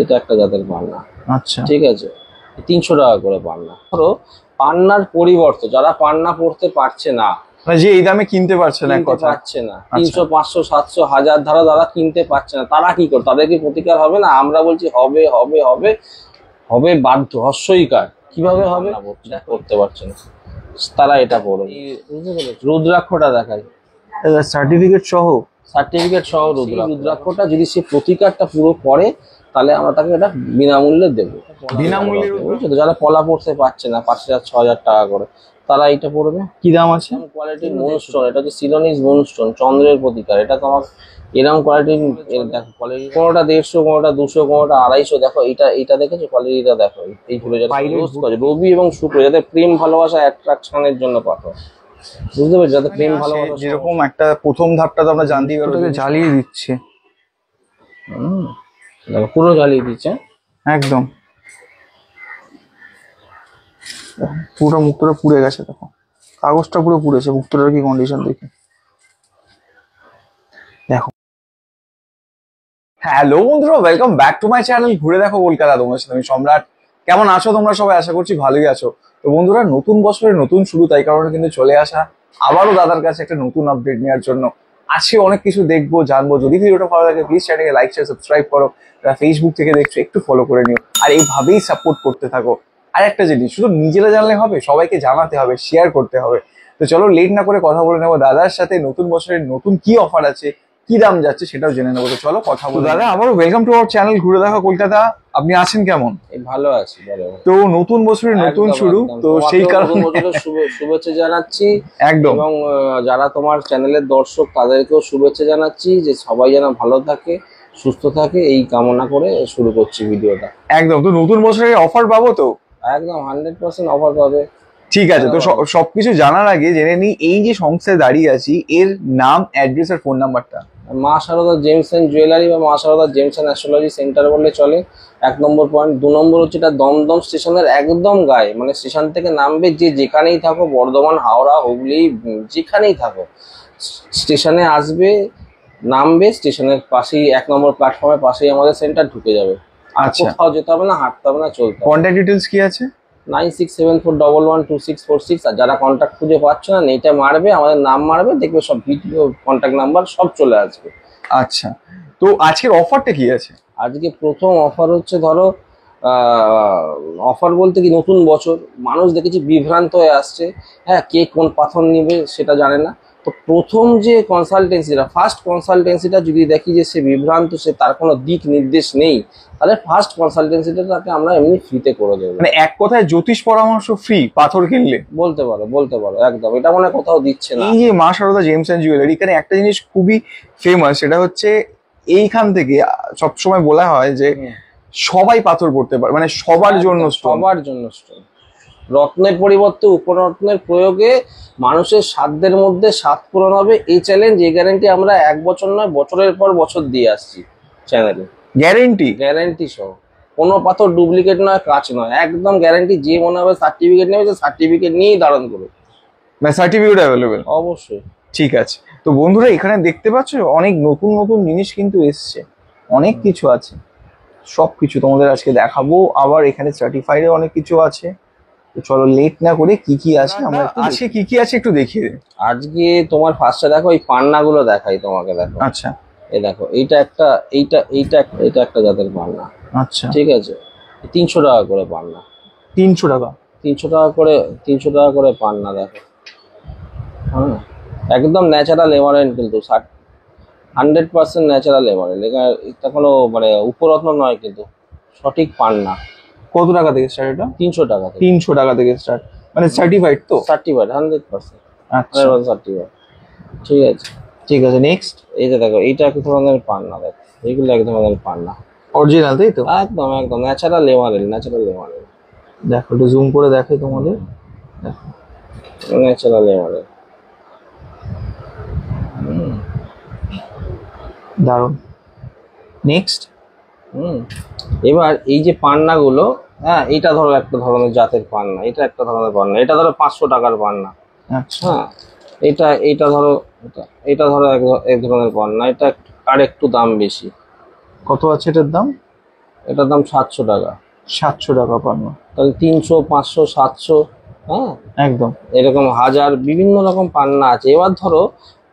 এটা একটা জাতের পান্না। আচ্ছা, ঠিক আছে, 300 টাকা করে পান্না। ধরো পান্নার পরিবর্তে যারা পান্না পড়তে পারছে না, মানে যে এই দামে কিনতে পারছে না, কিনতে পারছে না, 300 500 700 1000 ধারা যারা কিনতে পারছে না, তারা কি করে? তাদের কি প্রতিকার হবে না? আমরা বলছি হবে হবে হবে হবে, বাধ্য, হস্যইকার। কিভাবে হবে? করতে পারছে না, তারা এটা পড়বে। রুদ্রাক্ষটা দেখাই, সার্টিফিকেট সহ, সার্টিফিকেট সহ রুদ্রাক্ষটা যদি সে প্রতিকারটা পুরো করে, তাহলে আমরা তাকে এটা বিনামূল্যে দেবো। বিনামূল্যে? বুঝছো তো, যারা পলা পড়তে পারছে না, 5000 6000 টাকা করে, তারা এইটা পড়বে। কি দাম আছে? কোয়ালিটির মুনস্টোন, এটা হচ্ছে সিলোনিস মুনস্টোন, চন্দ্রের প্রতিকার। এটা তোমার এরকম কোয়ালিটির, দেখো কোয়ালিটি, কোনোটা 150, কোনোটা 200, কোনোটা 250। দেখো এটা দেখেছো কোয়ালিটিটা? দেখো এই ফুলে যাতে রবি এবং শুক্র, যাতে প্রেম ভালোবাসা অ্যাট্রাকশনের জন্য পাথর। বুঝতে পেরেছো? যাতে প্রেম ভালোবাসা, যেরকম একটা প্রথম ধাপটা তো আমরা জানতেই পারবো, জ্বালিয়ে দিচ্ছে। দেখো পুরো জ্বালিয়ে দিচ্ছে একদম, পুরো মুক্তটা পুড়ে গেছে। দেখো কাগজটা পুরো পুড়েছে, মুক্তটার কি কন্ডিশন দেখি। দেখো, হ্যালো বন্ধুরা, welcome back to my channel ঘুরে দেখো কলকাতা। তোমার সাথে আমি সম্রাট। কেমন আছো তোমরা সবাই? আশা করছি ভালোই আছো। তো বন্ধুরা, নতুন বছরের নতুন শুরু, তাই কারণে কিন্তু চলে আসা আবারও দাদার কাছে একটা নতুন আপডেট নেওয়ার জন্য। আজকে অনেক কিছু দেখবো, জানবো। যদি ভিডিওটা ভালো লাগে প্লিজ চ্যানেলকে লাইক শেয়ার সাবস্ক্রাইব করো। যারা ফেসবুক থেকে দেখছো একটু ফলো করে নিও, আর এইভাবেই সাপোর্ট করতে থাকো। আর একটা জিনিস, শুধু নিজেরা জানলে হবে, সবাইকে জানাতে হবে, শেয়ার করতে হবে। তো চলো লেট না করে কথা বলে নেবো দাদার সাথে। নতুন বছরের নতুন কি অফার আছে, কি দাম যাচ্ছে সেটাও জেনে নেবো। তো চলো কথা বলি। দাদা আবারও ওয়েলকাম টু আওয়ার চ্যানেল ঘুরে দেখা কলকাতা। আপনি আছেন কেমন? ভালো আছি। তো নতুন বছরের নতুন শুরু, তো সেই কারণে শুভেচ্ছা জানাচ্ছি একদম। এবং যারা তোমার চ্যানেলের দর্শক তাদেরকেও শুভেচ্ছা জানাচ্ছি, যে সবাই যেন ভালো থাকে, সুস্থ থাকে, এই কামনা করে শুরু করছি ভিডিওটা। একদম। তো নতুন বছরের অফার পাবো তো? একদম 100% অফার পাবে। ঠিক আছে, তো সবকিছু জানার আগে জেনে নিই, এই যে সংস্থায় দাঁড়িয়ে আছি এর নাম, অ্যাড্রেস আর ফোন নাম্বারটা। Maa Sharada gems and jewellery বা Ma Sharada gems and astrology centre বললে চলে। 1 নম্বর পয়েন্ট। 2 নম্বর হচ্ছে এটা দমদম স্টেশনের একদম গায়ে, মানে স্টেশন থেকে নামবে, যে যেখানেই থাকো, বর্ধমান, হাওড়া, হুগলি, যেখানেই থাকো, স্টেশনে আসবে, নামবে, স্টেশনের পাশেই 1 নম্বর প্ল্যাটফর্মের পাশেই আমাদের সেন্টার, ঢুকে যাবে। আচ্ছা, কোথাও যেতে হবে না, হাঁটতে হবে না, চলতে হবে। কন্ট্যাক্ট ডিটেলস কি আছে? 9674112646। আর যারা কন্ট্যাক্ট খুঁজে পাচ্ছ না, নেইটা মারবে, আমাদের নাম মারবে, দেখবে সব ভিডিও, কন্ট্যাক্ট নাম্বার সব চলে আসবে। আচ্ছা, তো আজকের অফারটা কি আছে? আজকে প্রথম অফার হচ্ছে, ধরো অফার বলতে কি, নতুন বছর, মানুষ দেখেছি বিভ্রান্ত হয়ে আসছে। হ্যাঁ, কে কোন পাথর নিবে সেটা জানে না। তো প্রথম যে কনসালটেন্সিটা, ফার্স্ট কনসালটেন্সিটা যদি দেখি যে সে বিভ্রান্ত, সে তার কোনো দিক নির্দেশ নেই, তাহলে ফার্স্ট কনসালটেন্সিটা তাকে আমরা এমনি ফ্রিতে করে দেবো। মানে এক কথায় জ্যোতিষ পরামর্শ ফ্রি পাথর কিনলে? বলতে পারো একদম। এটা মনে হয় কোথাও দিচ্ছে না। এই যে মা শারদা জেমস এন্ড জুয়েলারি, এখানে একটা জিনিস খুবই ফেমাস, সেটা হচ্ছে এইখান থেকে সবসময় বলা হয় যে সবাই পাথর পড়তে পারে, মানে সবার জন্য, সবার জন্য স্টোন। রত্নের পরিবর্তে উপরত্নের প্রয়োগে মানুষের সাধ্যের মধ্যে স্বাদ পূরণ হবে, এই চ্যালেঞ্জ, এই গ্যারেন্টি আমরা 1 বছর নয়, বছরের পর বছর দিয়ে আসছি চ্যানেলে। গ্যারেন্টি সহ। কোনো পাথর ডুপ্লিকেট নয়, কাজ নয়, একদম গ্যারেন্টি। যে মনে হবে সার্টিফিকেট নেবে, সে সার্টিফিকেট নিয়েই ধারণ করবে। Certificate available? অবশ্যই। ঠিক আছে। তো বন্ধুরা, এখানে দেখতে পাচ্ছ অনেক নতুন নতুন জিনিস কিন্তু এসছে, অনেক কিছু আছে, সবকিছু তোমাদের আজকে দেখাবো। আবার এখানে সার্টিফাইড অনেক কিছু আছে। তো চলো লেট না করে কি কি আছে আমরা আজকে কি আছে একটু দেখিয়ে দিই। আজকে তোমার ফার্স্টে দেখো, এই পান্নাগুলো দেখাই তোমাকে। দেখো, আচ্ছা, এই দেখো, এইটা একটা জাতের পান্না। আচ্ছা, ঠিক আছে, 300 টাকা করে পান্না। 300 টাকা? 300 টাকা করে, 300 টাকা করে পান্না। দেখো, হ্যাঁ, একদম ন্যাচারাল এমারেন্ট, কিন্তু 100% ন্যাচারাল এমারেন্ট। এটা কোনো মানে উপরত্ন নয়, কিন্তু সঠিক পান্না। কত টাকা থেকে স্টার্ট এটা? 300 টাকা। 300 টাকা থেকে স্টার্ট, মানে সার্টিফাইড তো? সার্টিফাইড 100%। আচ্ছা, সার্টিফাইড। ঠিক আছে, ঠিক আছে। নেক্সট, এই যে দেখো, এইটা এক ধরনের পান্না। দেখো, এইগুলো এক ধরনের পান্না, অরিজিনাল তাই তো? একদম একদম ন্যাচারাল এমারেন্ট, ন্যাচারাল এমারেন্ট। দেখো একটু জুম করে দেখাই তোমাদের। দেখো, ন্যাচারাল এমারেন্ট, দারুণ। নেক্সট, এবার এই যে পান্নাগুলো, হ্যাঁ, এটা ধরো একটা ধরনের জাতের পান্না, এটা একটা ধরনের পান্না, এটা ধরো 500 টাকার পান্না। আচ্ছা, হ্যাঁ, এটা ধরো, এটা ধরো এক ধরনের পান্না, এটা আর একটু দাম বেশি। কত আছে এটার দাম? এটার দাম 700 টাকা। 700 টাকা পান্না। তাহলে 300, 500, 700, হ্যাঁ একদম এরকম 1000 বিভিন্ন রকম পান্না আছে। এবার ধরো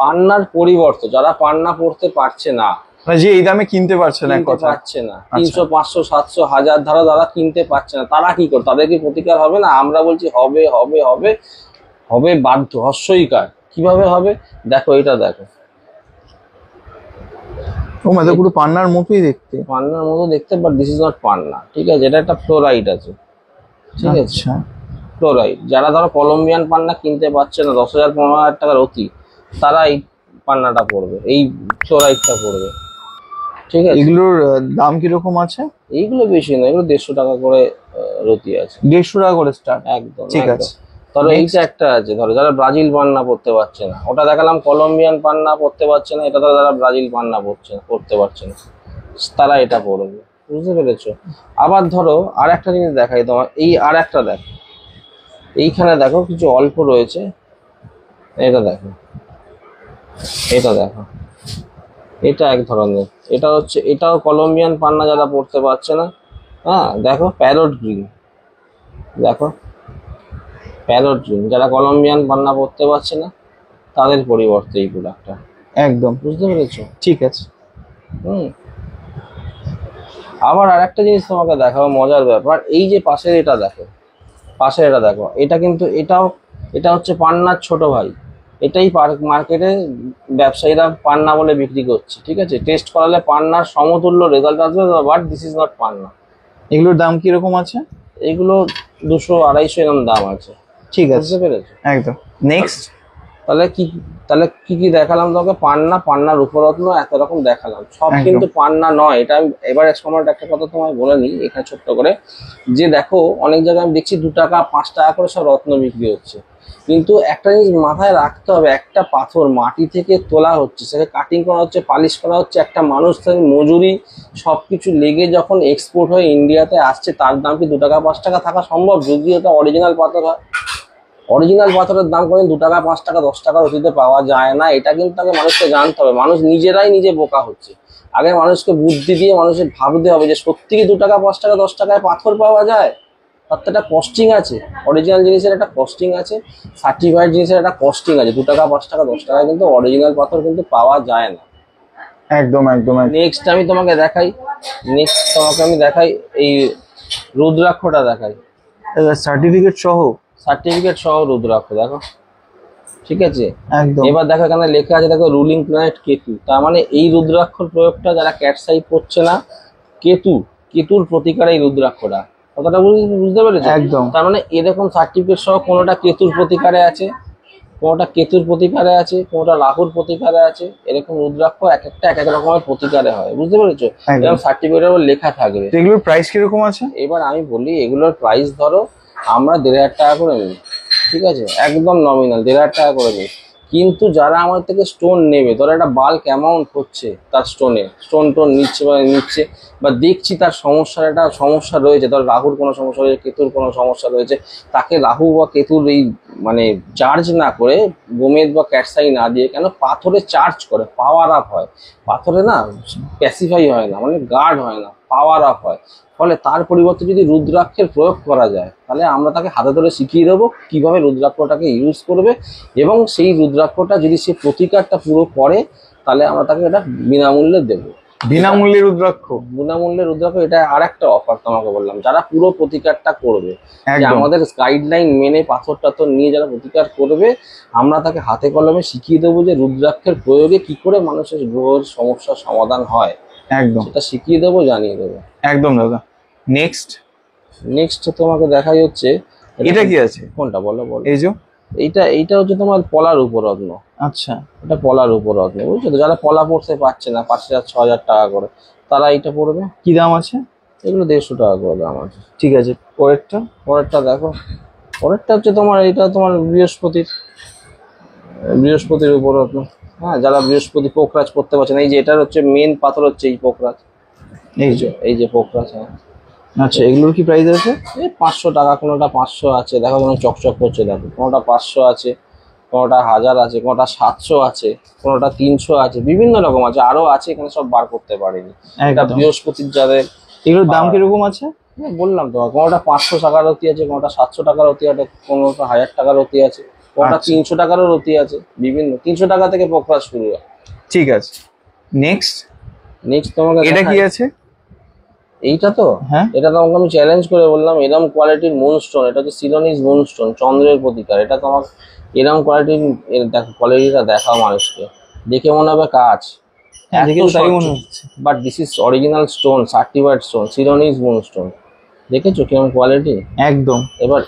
পান্নার পরিবর্তে যারা পান্না পড়তে পারছে না, মানে যে এই দামে কিনতে পারছে না, কিনতে পারছে না, 300, 500, 700, 1000 ধারা যারা কিনতে পারছে না, তারা কি করে? তাদের কি প্রতিকার হবে না? আমরা বলছি হবে হবে হবে হবে, বাধ্য, হস্যইকার। কিভাবে হবে দেখো, এটা দেখো, ও মানে পুরো পান্নার মতোই দেখতে। পান্নার মতো দেখতে, বাট দিস ইজ নট পান্না, ঠিক আছে? এটা একটা ফ্লোরাইড আছে, ঠিক আছে? আচ্ছা ফ্লোরাইড। যারা ধরো কলম্বিয়ান পান্না কিনতে পারছে না 10,000, 15,000 টাকার অতি, তারা এই পান্নাটা পড়বে, এই ফ্লোরাইডটা পড়বে, ঠিক আছে? এগুলোর দাম কিরকম আছে? এইগুলো বেশি না, এগুলো 150 টাকা করে রতি আছে। 150 টাকা করে স্টার্ট। একদম ঠিক একদম। আছে। ধরো এইটা একটা আছে, ধরো যারা ব্রাজিল পান্না পড়তে পারছে না, ওটা দেখালাম। কলম্বিয়ান পান্না পড়তে পারছে না, এটা ধরো যারা ব্রাজিল পান্না পড়তে পারছে না, তারা এটা পড়বে, বুঝতে পেরেছো? আবার ধরো আর একটা জিনিস দেখাই তোমার, এই আর একটা দেখো, এইখানে দেখো কিছু অল্প রয়েছে, এটা দেখো, এটা দেখো, এটা এক ধরনের, এটা হচ্ছে, এটাও কলম্বিয়ান পান্না যারা পড়তে পারছে না, হ্যাঁ দেখো প্যারট গ্রিন, দেখো প্যারট গ্রিন, যারা কলম্বিয়ান পান্না পড়তে পারছে না তাদের পরিবর্তে এই প্রোডাক্টটা, একদম বুঝতে পেরেছো? ঠিক আছে। হুম। আবার আর একটা জিনিস তোমাকে দেখাবো, মজার ব্যাপার, এই যে পাশের এটা দেখো, পাশের এটা দেখো, এটা কিন্তু এটা হচ্ছে পান্নার ছোট ভাই। এটাই মার্কেটে ব্যবসায়ীরা পান্না বলে বিক্রি করছে, ঠিক আছে? টেস্ট করালে পান্নার সমতুল্য রেজাল্ট আসবে, বাট দিস ইজ নট পান্না। এগুলোর দাম কিরকম আছে? এগুলো 200, 250 এরকম দাম আছে, ঠিক আছে, বুঝতে পেরেছো? একদম। নেক্সট তাহলে কি দেখালাম তোমাকে? পান্নার উপরত্ন এত রকম দেখালাম, সব একদম। কিন্তু পান্না নয়। এটা আমি এবার একটা কথা তোমায় বলে নিই এখানে ছোট্ট করে, যে দেখো অনেক জায়গায় আমি দেখছি 2 টাকা 5 টাকা করে সব রত্ন বিক্রি হচ্ছে, কিন্তু একটা জিনিস মাথায় রাখতে হবে, একটা পাথর মাটি থেকে তোলা হচ্ছে, সেটা কাটিং করা হচ্ছে, পালিশ করা হচ্ছে, একটা মানুষ তার মজুরি সবকিছু লেগে যখন এক্সপোর্ট হয়ে ইন্ডিয়াতে আসছে, তার দাম কি 2 টাকা 5 টাকা থাকা সম্ভব? যদি এটা অরিজিনাল পাথর হয়। অরিজিনাল পাথরের দাম করে 2 টাকা 5 টাকা 10 টাকার অতীতে পাওয়া যায় না। এটা কিন্তু আগে মানুষকে জানতে হবে। মানুষ নিজেরাই নিজে বোকা হচ্ছে। আগে মানুষকে বুদ্ধি দিয়ে মানুষের ভাবতে হবে যে সত্যি কি 2 টাকা 5 টাকা 10 টাকায় পাথর পাওয়া যায়? তার তো একটা কস্টিং আছে, অরিজিনাল জিনিসের একটা কস্টিং আছে, সার্টিফাইড জিনিসের একটা কস্টিং আছে। 2 টাকা 5 টাকা 10 টাকায় কিন্তু অরিজিনাল পাথর কিন্তু পাওয়া যায় না। একদম একদম। নেক্সট আমি তোমাকে দেখাই এই রুদ্রাক্ষটা দেখাই, সার্টিফিকেট সহ রুদ্রাক্ষ দেখো, ঠিক আছে? একদম। এবার দেখো এখানে লেখা আছে, দেখো রুলিং প্ল্যানেট কেতু। তার মানে এই রুদ্রাক্ষর প্রয়োগটা যারা ক্যাটসাই পড়ছে না, কেতুর প্রতিকার এই রুদ্রাক্ষটা, কথাটা বুঝতে পেরেছো? একদম। তার মানে এরকম সার্টিফিকেট সহ কোনোটা কেতুর প্রতিকারে আছে, কোনোটা কেতুর প্রতিকারে আছে, কোনোটা রাহুর প্রতিকারে আছে। এরকম রুদ্রাক্ষ এক এক রকমের প্রতিকারে হয়, বুঝতে পেরেছো? এরকম সার্টিফিকেটের উপর লেখা থাকবে। এগুলোর প্রাইস কিরকম আছে? এবার আমি বলি, এগুলোর প্রাইস ধরো আমরা 1,500 টাকা করে নিই, ঠিক আছে? একদম নমিনাল 1,500 টাকা করে নিই। কিন্তু যারা আমার থেকে স্টোন নেবে, ধরো একটা বাল্ক অ্যামাউন্ট হচ্ছে তার স্টোন নিচ্ছে বা দেখছি তার একটা সমস্যা রয়েছে, ধর রাহুর কোনো সমস্যা রয়েছে, কেতুর কোনো সমস্যা রয়েছে, তাকে রাহু বা কেতুর এই মানে চার্জ না করে, গোমেদ বা ক্যাটসাই না দিয়ে, কেন পাথরে চার্জ করে, পাওয়ার আপ হয়। পাথরে না প্যাসিফাই হয় না, মানে গার্ড হয় না, পাওয়ার আপ হয়। ফলে তার পরিবর্তে যদি রুদ্রাক্ষের প্রয়োগ করা যায়, তাহলে আমরা তাকে হাতে ধরে শিখিয়ে দেবো কিভাবে রুদ্রাক্ষটাকে ইউজ করবে, এবং সেই রুদ্রাক্ষটা যদি সে প্রতিকারটা পুরো করে, তাহলে আমরা তাকে এটা বিনামূল্যে দেবো। বিনামূল্যে রুদ্রাক্ষ? বিনামূল্যে রুদ্রাক্ষ, এটা আর একটা অফার তোমাকে বললাম। যারা পুরো প্রতিকারটা করবে, যে আমাদের গাইডলাইন মেনে পাথর টাথর নিয়ে যারা প্রতিকার করবে, আমরা তাকে হাতে কলমে শিখিয়ে দেবো যে রুদ্রাক্ষের প্রয়োগে কি করে মানুষের গ্রহের সমস্যার সমাধান হয়। একদম, সেটা শিখিয়ে দেবো, জানিয়ে দেবো। একদম দাদা। নেক্সট তোমাকে দেখাই হচ্ছে, এটা কি আছে? কোনটা বলো? এই যে এইটা হচ্ছে তোমার পলার উপরত্ন। আচ্ছা, এটা পলার উপরত্ন, বুঝছো তো? যারা পলা পড়তে পারছে না, 5,000 6,000 টাকা করে, তারা এইটা পড়বে। কি দাম আছে? এগুলো 150 টাকা করে দাম আছে। ঠিক আছে, পরেরটা দেখো। পরেরটা হচ্ছে তোমার, এটা তোমার বৃহস্পতির উপরত্ন। হ্যাঁ, যারা বৃহস্পতি পোখরাজ পড়তে পারছে না, এই যে এটার হচ্ছে মেন পাথর হচ্ছে এই পোখরাজ, এই যে পোখরাজ। হ্যাঁ, আচ্ছা, এগুলোর কি প্রাইস আছে? এই 500 টাকা, কোনোটা 500 আছে, দেখো কোনো চকচক করছে, দেখো কোনোটা 500 আছে, কোনোটা 1000 আছে, কোনোটা 700 আছে, কোনোটা 300 আছে, বিভিন্ন রকম আছে, আরো আছে, এখানে সব বার করতে পারিনি। এটা বৃহস্পতির যাদের এগুলোর দাম কিরকম আছে? বললাম তোমার, কোনোটা 500 টাকার রতি আছে, কোনোটা 700 টাকার রতি আছে, কোনোটা 1000 টাকার রতি আছে, কোনোটা 300 টাকারও রতি আছে, বিভিন্ন 300 টাকা থেকে পকড়া শুরু হয়। ঠিক আছে, নেক্সট তোমাকে এটা কি আছে? এইটা তো, হ্যাঁ, এটা তোমাকে আমি চ্যালেঞ্জ করে বললাম, এরম কোয়ালিটির মুনস্টোন, এটা হচ্ছে সিলোনিস মুনস্টোন, চন্দ্রের প্রতিকার। এটা তোমার এরম কোয়ালিটির, দেখো কোয়ালিটিটা দেখাও মানুষকে, দেখে মনে হবে কাজ, but this is original stone, certified stone, Ceylonese moonstone. দেখেছো কিরকম কোয়ালিটি? একদম। এবার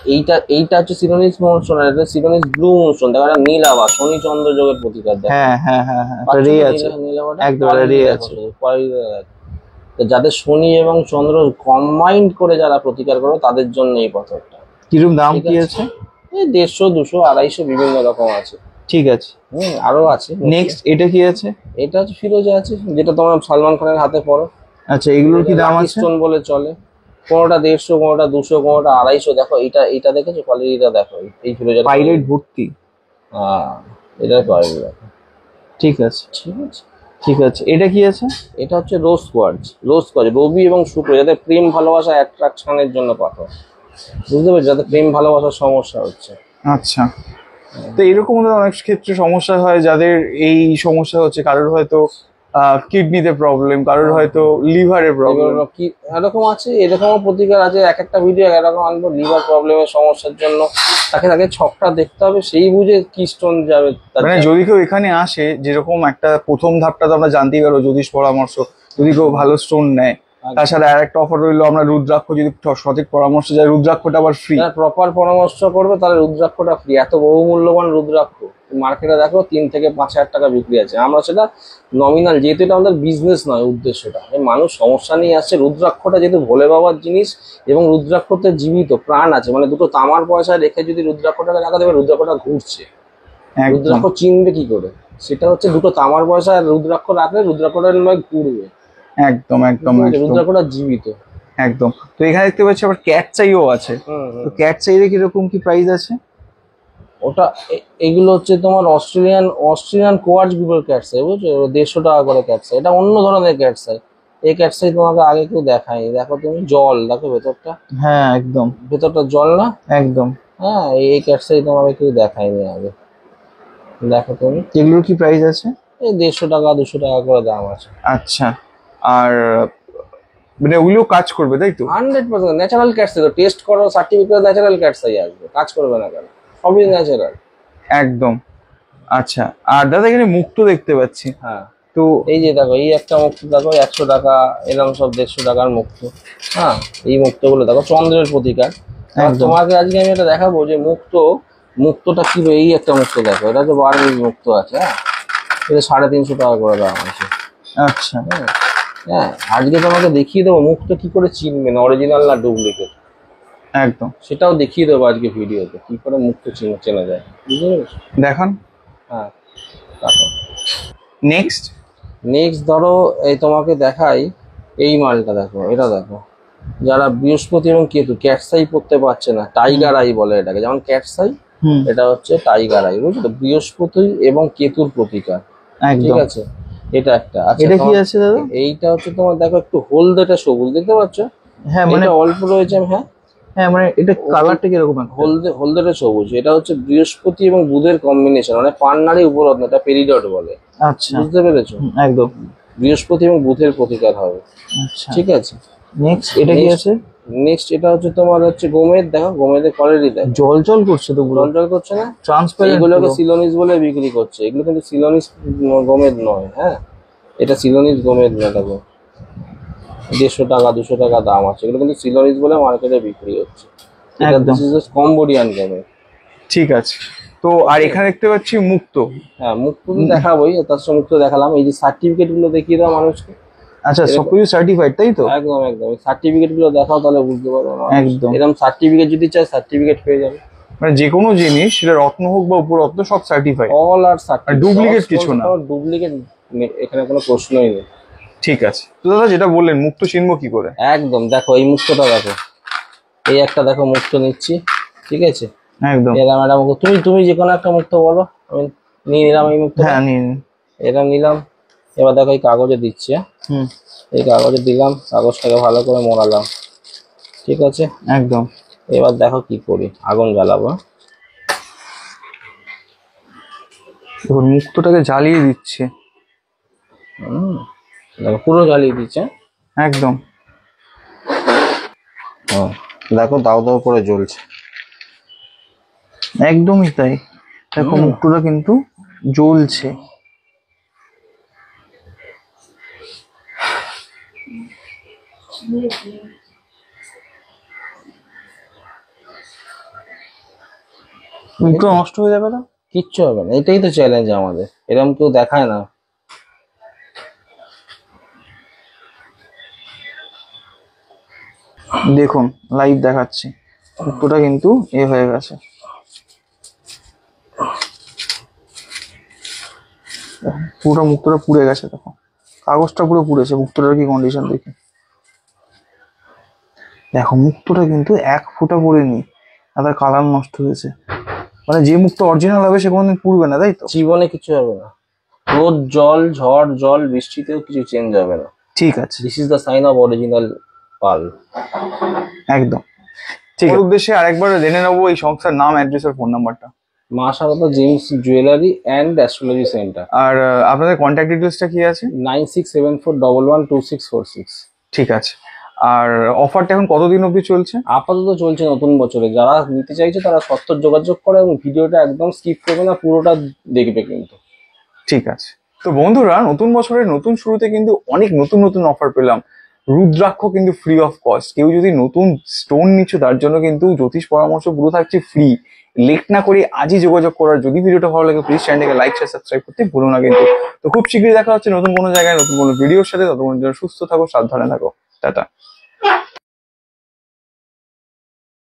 এইটা হচ্ছে সিলোনিস মুনস্টোন, আর এটা সিলোনিস ব্লু মুনস্টোন। দেখো এটা নীল আভা, শনি চন্দ্র যোগের প্রতিকার। দেখো হ্যাঁ হ্যাঁ হ্যাঁ হ্যাঁ, রে আছে, একদম রে আছে। যাদের শনি এবং চন্দ্র কম্বাইন্ড করে যারা প্রতিকার করো তাদের জন্য এই পাথরটা। কিরকম দাম কি আছে? এই 150, 200, 250 বিভিন্ন রকম আছে। ঠিক আছে, আরো আছে। নেক্সট এটা কি আছে? এটা হচ্ছে ফিরোজা আছে, যেটা তোমার সালমান খানের হাতে পরো। আচ্ছা, এগুলোর কি দাম আছে? স্টোন বলে চলে, কোনোটা 150, কোনোটা 200, কোনোটা 250। দেখো এটা দেখেছো কোয়ালিটিটা? দেখো এই ফিরোজা পাইরেট ভর্তি। এটা কোয়ালিটি দেখো। ঠিক আছে, ঠিক আছে, এটা কি আছে? এটা হচ্ছে রোজ কোয়ার্টজ, রবি এবং শুক্র, যাদের প্রেম ভালোবাসা অ্যাট্রাকশনের জন্য পাথর, বুঝতে পারছো? যাদের প্রেম ভালোবাসার সমস্যা হচ্ছে। আচ্ছা, তো এরকম অনেক ক্ষেত্রে সমস্যা হয়, যাদের এই সমস্যা হচ্ছে, কারোর হয়তো কিডনিতে প্রবলেম, কারোর হয়তো লিভারের প্রবলেম, কি এরকম আছে, এরকম প্রতিকার আছে। এক একটা ভিডিও এরকম আনবো, লিভার প্রবলেমের সমস্যার জন্য তাকে ছকটা দেখতে হবে, সেই বুঝে কি স্টোন যাবে। মানে যদি কেউ এখানে আসে, যেরকম একটা প্রথম ধাপটা তো আমরা জানতেই পারবো জ্যোতিষ পরামর্শ, যদি কেউ ভালো স্টোন নেয়। তাছাড়া আর একটা অফার রইলো, আমরা রুদ্রাক্ষ যদি সঠিক পরামর্শ যায়, রুদ্রাক্ষটা আবার ফ্রি। প্রপার পরামর্শ করবে তাহলে রুদ্রাক্ষটা ফ্রি। এত বহুমূল্যবান রুদ্রাক্ষ মার্কেটে দেখো 3 থেকে 5 হাজার টাকা বিক্রি আছে। আমরা সেটা নমিনাল, যেহেতু এটা আমাদের বিজনেস নয়, উদ্দেশ্যটা মানুষ সমস্যা নিয়ে আসছে। রুদ্রাক্ষটা যেহেতু ভোলে বাবার জিনিস এবং রুদ্রাক্ষতে জীবিত প্রাণ আছে, মানে দুটো তামার পয়সা রেখে যদি রুদ্রাক্ষটাকে রাখা দেবে, রুদ্রাক্ষটা ঘুরছে। রুদ্রাক্ষ চিনবে কি করে? সেটা হচ্ছে দুটো তামার পয়সা রুদ্রাক্ষ রাখলে রুদ্রাক্ষটা ঘুরবে। একদম একদম, রুদ্রাক্ষটা জীবিত একদম। তো এখানে দেখতে পাচ্ছি আবার ক্যাট চাইও আছে। তো ক্যাট চাইলে কিরকম কি প্রাইস আছে? ওটা এগুলো হচ্ছে তোমার অস্ট্রেলিয়ান কোয়ার্টজ গ্রুপের ক্যাট চাই, বুঝছো? 150 টাকা করে ক্যাট চাই। এটা অন্য ধরনের ক্যাট চাই। এই ক্যাট চাই তোমাকে আগে কেউ দেখায়নি। দেখো তুমি, জল দেখো ভেতরটা। হ্যাঁ একদম, ভেতরটা জল না? একদম। হ্যাঁ, এই ক্যাট চাই তোমাকে কেউ দেখায়নি আগে। দেখো তুমি, এগুলোর কি প্রাইস আছে? এই 150 টাকা 200 টাকা করে দাম আছে। আচ্ছা, আর মানে ওগুলো কাজ করবে তাই তো? 100% ন্যাচারাল ক্যাট চাই। টেস্ট করো, সার্টিফিকেট ন্যাচারাল ক্যাট চাই আসবে, কাজ করবে না কেন? সবই ন্যাচারাল। একদম। আচ্ছা, আর দাদা এখানে মুক্ত দেখতে পাচ্ছি। হ্যাঁ, তো এই যে দেখো, এই একটা মুক্ত দেখো 100 টাকা, এরকম সব 150 টাকার মুক্ত। হ্যাঁ, এই মুক্তগুলো দেখো চন্দ্রের প্রতিকার। তোমাকে আজকে আমি এটা দেখাবো যে মুক্তটা কি। এই একটা মুক্ত দেখো, এটা হচ্ছে 12 মুক্ত আছে। হ্যাঁ, এটা 350 টাকা করে দাম আছে। আচ্ছা, হ্যাঁ, আজকে তোমাকে দেখিয়ে দেবো মুক্ত কি করে চিনবেন, অরিজিনাল না ডুপ্লিকেট। একদম, সেটাও দেখিয়ে দেবো আজকে ভিডিওতে, কি করে মুক্ত চেনা যায়। বুঝতে পেরেছো? দেখান। হ্যাঁ, দেখো। নেক্সট ধরো, এই তোমাকে দেখাই এই মালটা। দেখো, এটা দেখো, যারা বৃহস্পতি এবং কেতু ক্যাটসাই পড়তে পারছে না, টাইগার আই বলে এটাকে, যেমন ক্যাটসাই, এটা হচ্ছে টাইগার আই, বুঝছো তো? বৃহস্পতি এবং কেতুর প্রতিকার, ঠিক আছে? এটা একটা। আচ্ছা, এটা কি আছে দাদা? এইটা হচ্ছে তোমার দেখো একটু হলদেটা সবুজ দেখতে পাচ্ছ? হ্যাঁ, মানে অল্প রয়েছে। হ্যাঁ হ্যাঁ, মানে এটা কালারটা কিরকম? হলদেটা সবুজ। এটা হচ্ছে বৃহস্পতি এবং বুধের কম্বিনেশন, মানে পান্নারি উপরত্ন, এটা পেরিডট বলে। আচ্ছা, বুঝতে পেরেছো? একদম, বৃহস্পতি এবং বুধের প্রতিকার হবে। আচ্ছা, ঠিক আছে। নেক্সট এটা কি আছে? নেক্সট এটা হচ্ছে তোমার হচ্ছে গোমেদ। দেখো গোমেদের কোয়ালিটি দেখো, জল করছে তো, জল করছে না? ট্রান্সপারেন্ট। এগুলোকে সিলোনিস বলে বিক্রি করছে। এগুলো কিন্তু সিলোনিস গোমেদ নয়। হ্যাঁ, এটা সিলোনিস গোমেদ না। দেখো 150 টাকা 200 টাকা দাম আছে। এগুলো কিন্তু সিলোনিস বলে মার্কেটে বিক্রি হচ্ছে। একদম কম্বোডিয়ান গোমেদ। ঠিক আছে। তো আর এখানে দেখতে পাচ্ছি মুক্ত। হ্যাঁ, মুক্ত তো দেখাবোই, তার সঙ্গে মুক্ত দেখালাম। এই যে সার্টিফিকেট গুলো দেখিয়ে দাও মানুষকে। আচ্ছা, সবকিছু সার্টিফাইড তাই তো? একদম একদম, সার্টিফিকেট গুলো দেখাও, তাহলে বুঝতে পারবে। একদম, এরকম সার্টিফিকেট যদি চাই, সার্টিফিকেট পেয়ে যাবে। মানে যে কোনো জিনিস, সেটা রত্ন হোক বা উপরত্ন, সব সার্টিফাইড। অল আর সার্টিফাইড, ডুপ্লিকেট কিছু না। ডুপ্লিকেট এখানে কোনো প্রশ্নই নেই। ঠিক আছে। তো দাদা যেটা বললেন, মুক্ত চিনবো কি করে? একদম, দেখো এই মুক্তটা দেখো, এই একটা দেখো মুক্ত নিচ্ছি, ঠিক আছে? একদম, এরকম একটা মুক্ত, তুমি যে কোনো একটা মুক্ত বলো, আমি নিয়ে নিলাম এই মুক্ত। হ্যাঁ নিন। এরকম নিলাম। এবার দেখো এই কাগজে দিচ্ছে, এই কাগজে দিলাম, কাগজটাকে ভালো করে মোড়ালাম, ঠিক আছে একদম। এবার দেখো কি করি, আগুন জ্বালাবো। দেখুন মুক্তটাকে জ্বালিয়ে দিচ্ছে, দেখো পুরো জ্বালিয়ে দিচ্ছে একদম। দেখো দাও দাও করে জ্বলছে, একদমই তাই। দেখো মুক্তটা কিন্তু জ্বলছে। মুক্ত নষ্ট হয়ে যাবে না, কিচ্ছু হবে না, এটাই তো চ্যালেঞ্জ আমাদের, এরকম কেউ দেখায় না। দেখুন লাইভ দেখাচ্ছি, মুক্তটা কিন্তু এ হয়ে গেছে। পুরো মুক্তটা পুড়ে গেছে, দেখো কাগজটা পুরো পুড়েছে, মুক্তটার কি কন্ডিশন দেখি। দেখো মুক্তটা কিন্তু এক ফোঁটা পড়েনি, আর তার কালার নষ্ট হয়েছে। মানে যে মুক্ত অরিজিনাল হবে সে কোনোদিন পুড়বে না, তাই তো? জীবনে কিছু হবে না, রোদ জল ঝড় জল বৃষ্টিতেও কিছু চেঞ্জ হবে না। ঠিক আছে, this is the sign of original পাল। একদম ঠিক। উদ্দেশ্যে আরেকবার জেনে নেবো এই সংস্থার নাম, অ্যাড্রেস আর ফোন নাম্বারটা। Maa Sharada Gems Jewellery and Astrology Centre. আর আপনাদের কন্ট্যাক্ট ডিটেলসটা কি আছে? 9674112646। ঠিক আছে। আর অফারটা এখন কতদিন অবধি চলছে? আপাতত চলছে নতুন বছরে, যারা নিতে চাইছে তারা সত্তর যোগাযোগ করে এবং ভিডিওটা একদম স্কিপ করবে না, পুরোটা দেখবে কিন্তু। ঠিক আছে। তো বন্ধুরা, নতুন বছরের নতুন শুরুতে কিন্তু অনেক নতুন নতুন অফার পেলাম। রুদ্রাক্ষ কিন্তু ফ্রি অফ কস্ট। কেউ যদি নতুন স্টোন নিচ্ছে তার জন্য কিন্তু জ্যোতিষ পরামর্শ পুরো থাকছে ফ্রি। লেট না করে আজই যোগাযোগ করার। যদি ভিডিওটা ভালো লাগে প্লিজ চ্যানেলকে লাইক শেয়ার সাবস্ক্রাইব করতে ভুলো না কিন্তু। তো খুব শীঘ্রই দেখা হচ্ছে নতুন কোনো জায়গায় নতুন কোনো ভিডিওর সাথে। ততক্ষণ জন্য সুস্থ থাকো, সাবধানে থাকো, টাটা।